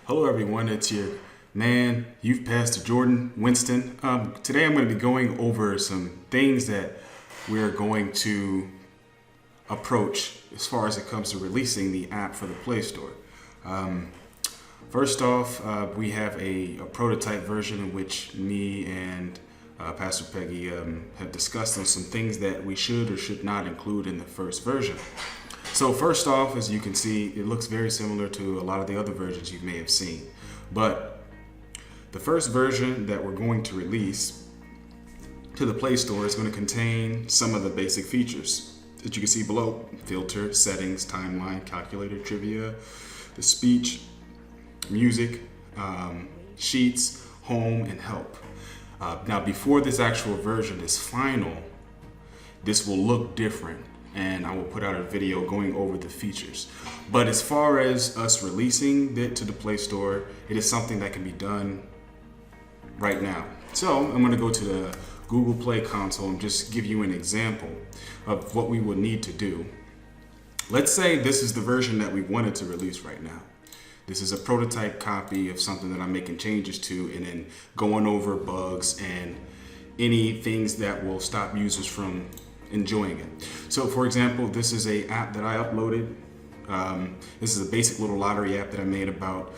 Hello everyone, it's your man, Youth Pastor Jordan Winston. Today I'm going to be going over some things that we're going to approach as far as it comes to releasing the app for the Play Store. First off, we have a prototype version in which me and Pastor Peggy have discussed on some things that we should or should not include in the first version. So first off, as you can see, it looks very similar to a lot of the other versions you may have seen. But the first version that we're going to release to the Play Store is going to contain some of the basic features that you can see below: filter, settings, timeline, calculator, trivia, the speech, music, sheets, home, and help. Now, before this actual version is final, this will look different, and I will put out a video going over the features. But as far as us releasing it to the Play Store, it is something that can be done right now. So I'm going to go to the Google Play console and just give you an example of what we would need to do. Let's say this is the version that we wanted to release right now. This is a prototype copy of something that I'm making changes to and then going over bugs and any things that will stop users from enjoying it. So for example, this is a app that I uploaded. This is a basic little lottery app that I made about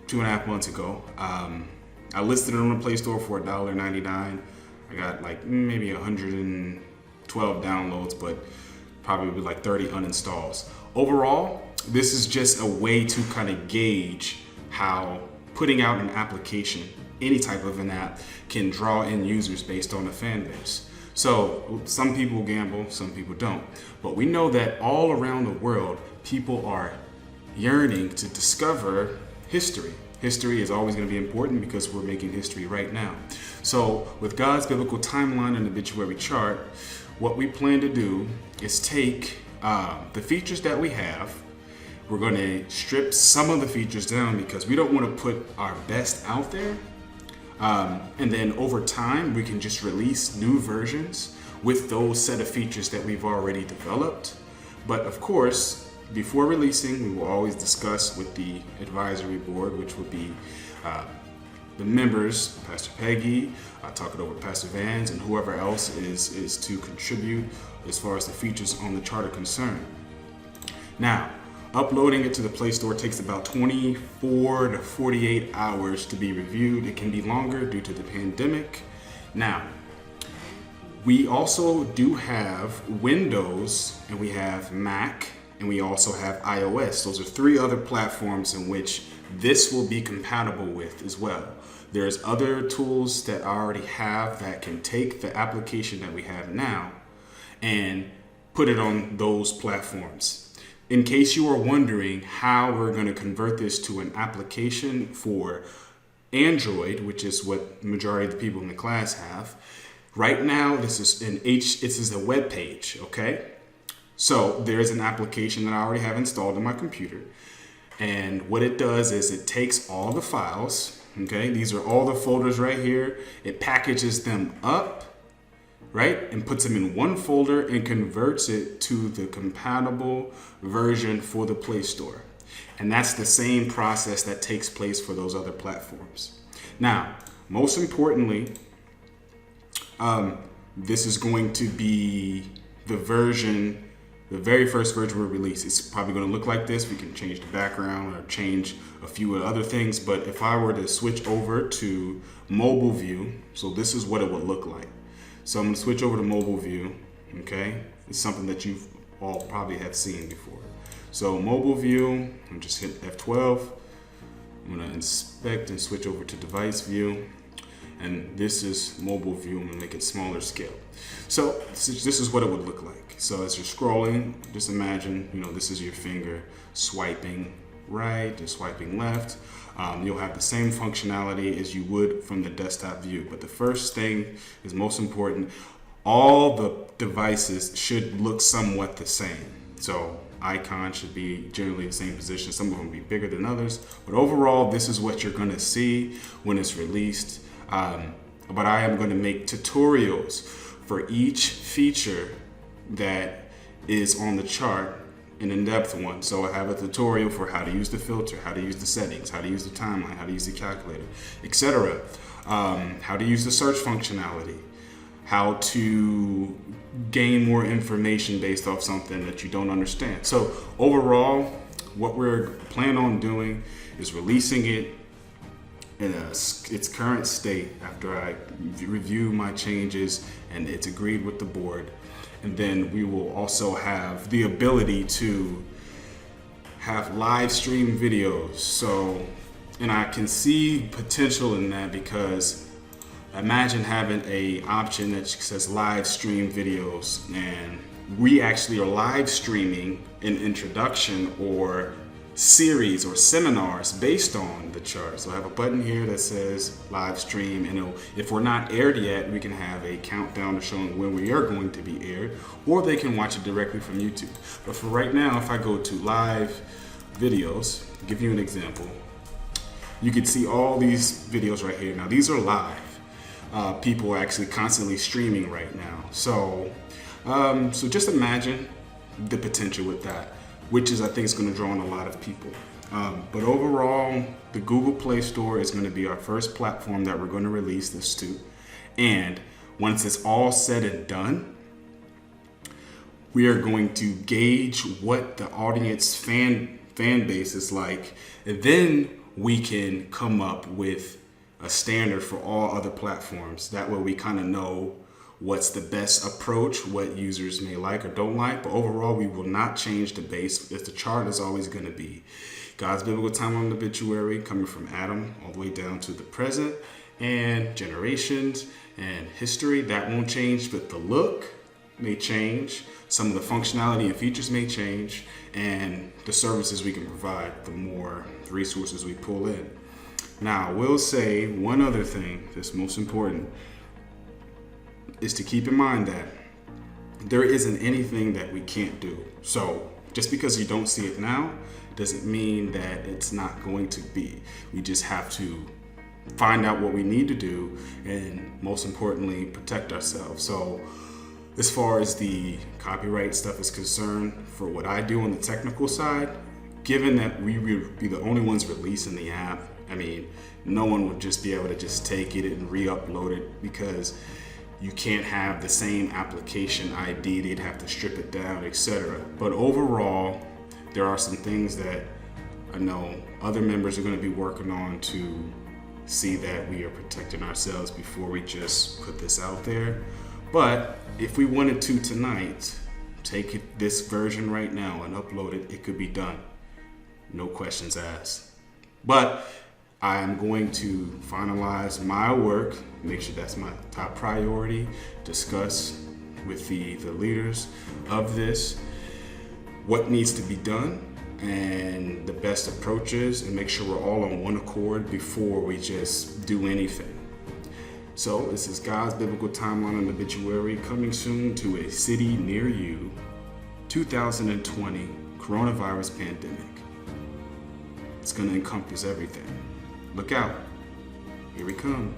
2.5 months ago. I listed it on the Play Store for $1.99. I got like maybe 112 downloads, but probably like 30 uninstalls. Overall, this is just a way to kind of gauge how putting out an application, any type of an app, can draw in users based on a fan base. So some people gamble, some people don't. But we know that all around the world, people are yearning to discover history. History is always going to be important because we're making history right now. So with God's Biblical Timeline and Obituary Chart, what we plan to do is take the features that we have. We're going to strip some of the features down because we don't want to put our best out there. And then over time, we can just release new versions with those set of features that we've already developed. But of course, before releasing, we will always discuss with the advisory board, which would be the members, Pastor Peggy, talk it over with Pastor Vance, and whoever else is to contribute as far as the features on the chart are concerned. Now, uploading it to the Play Store takes about 24 to 48 hours to be reviewed. It can be longer due to the pandemic. Now, we also do have Windows, and we have Mac, and we also have iOS. Those are 3 other platforms in which this will be compatible with as well. There's other tools that I already have that can take the application that we have now and put it on those platforms. In case you are wondering how we're going to convert this to an application for Android, which is what the majority of the people in the class have, right now this is a web page, okay? So there's an application that I already have installed on my computer, and what it does is it takes all the files, okay? These are all the folders right here. It packages them up, right, and puts them in one folder and converts it to the compatible version for the Play Store. And that's the same process that takes place for those other platforms. Now, most importantly, this is going to be the very first version we release. It's probably going to look like this. We can change the background or change a few other things. But if I were to switch over to mobile view, so this is what it would look like. So I'm going to switch over to mobile view, okay? It's something that you've all probably have seen before. So mobile view, I'm just hit F12. I'm going to inspect and switch over to device view. And this is mobile view. I'm going to make it smaller scale. So this is what it would look like. So as you're scrolling, just imagine, this is your finger swiping right and swiping left. You'll have the same functionality as you would from the desktop view. But the first thing is most important. All the devices should look somewhat the same. So icons should be generally the same position. Some of them will be bigger than others. But overall, this is what you're going to see when it's released. But I am going to make tutorials for each feature that is on the chart an in-depth one. So I have a tutorial for how to use the filter, how to use the settings, how to use the timeline, how to use the calculator, etc. How to use the search functionality, how to gain more information based off something that you don't understand. So overall, what we're planning on doing is releasing it in its current state after I review my changes and it's agreed with the board. And then we will also have the ability to have live stream videos. So, and I can see potential in that, because imagine having a option that says live stream videos, and we actually are live streaming an introduction or series or seminars based on the chart. So I have a button here that says live stream, and if we're not aired yet, we can have a countdown showing when we are going to be aired, or they can watch it directly from YouTube. But for right now, if I go to live videos, to give you an example, you can see all these videos right here. Now these are live. People are actually constantly streaming right now. So just imagine the potential with that, which is, I think, is going to draw in a lot of people. But overall, the Google Play Store is going to be our first platform that we're going to release this to. And once it's all said and done, we are going to gauge what the audience fan base is like. And then we can come up with a standard for all other platforms. That way we kind of know what's the best approach, what users may like or don't like. But overall, we will not change the base, as the chart is always going to be God's Biblical Timeline Obituary, coming from Adam all the way down to the present, and generations and history. That won't change, but the look may change. Some of the functionality and features may change, and the services we can provide, the more resources we pull in. Now, I will say one other thing that's most important is to keep in mind that there isn't anything that we can't do. So just because you don't see it now doesn't mean that it's not going to be. We just have to find out what we need to do, and most importantly, protect ourselves. So as far as the copyright stuff is concerned, for what I do on the technical side, given that we would be the only ones releasing the app, I mean, no one would just be able to just take it and re-upload it, because you can't have the same application ID. They'd have to strip it down, etc. But overall, there are some things that I know other members are going to be working on to see that we are protecting ourselves before we just put this out there. But if we wanted to tonight, take this version right now and upload it, it could be done. No questions asked. But I am going to finalize my work, make sure that's my top priority, discuss with the leaders of this what needs to be done and the best approaches, and make sure we're all on one accord before we just do anything. So this is God's Biblical Timeline and Obituary, coming soon to a city near you, 2020 coronavirus pandemic. It's going to encompass everything. Look out. Here we come.